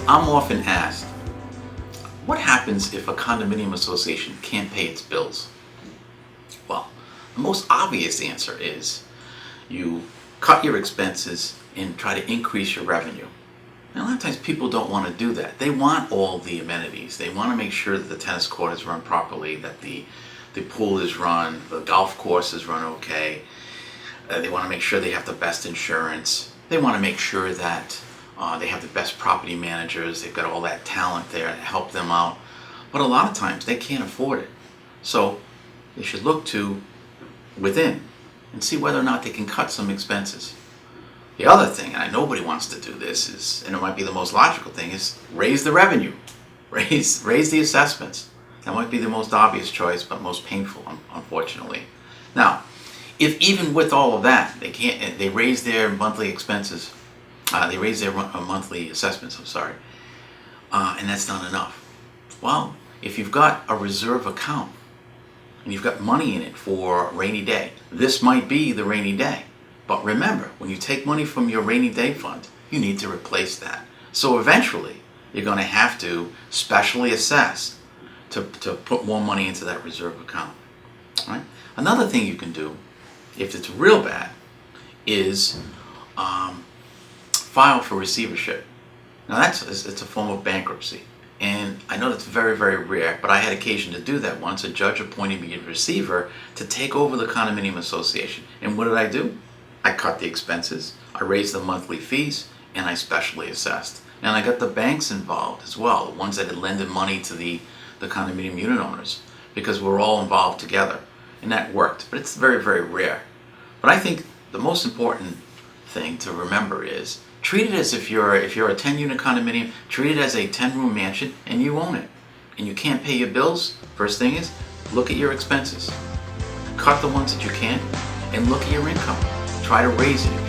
I'm often asked, what happens if a condominium association can't pay its bills? Well, the most obvious answer is you cut your expenses and try to increase your revenue. And a lot of times people don't want to do that. They want all the amenities. They want to make sure that the tennis court is run properly, that the pool is run, the golf course is run okay. They want to make sure they have the best insurance. They want to make sure that they have the best property managers. They've got all that talent there to help them out. But a lot of times they can't afford it. So they should look to within and see whether or not they can cut some expenses. The other thing, and nobody wants to do this, is, and it might be the most logical thing, is raise the revenue, raise the assessments. That might be the most obvious choice, but most painful, unfortunately. Now, if even with all of that, they raise their monthly expenses, they raise their monthly assessments, and that's not enough. Well, if you've got a reserve account and you've got money in it for a rainy day, this might be the rainy day. But remember, when you take money from your rainy day fund, you need to replace that. So eventually, you're going to have to specially assess to put more money into that reserve account. Right? Another thing you can do, if it's real bad, is file for receivership. Now it's a form of bankruptcy. And I know that's very, very rare, but I had occasion to do that once. A judge appointed me a receiver to take over the condominium association. And what did I do? I cut the expenses, I raised the monthly fees, and I specially assessed. And I got the banks involved as well, the ones that had lended money to the condominium unit owners, because we're all involved together. And that worked, but it's very, very rare. But I think the most important thing to remember is treat it as if you're a 10-unit condominium, treat it as a 10-room mansion, and you own it. And you can't pay your bills. First thing is, look at your expenses. Cut the ones that you can, and look at your income. Try to raise it.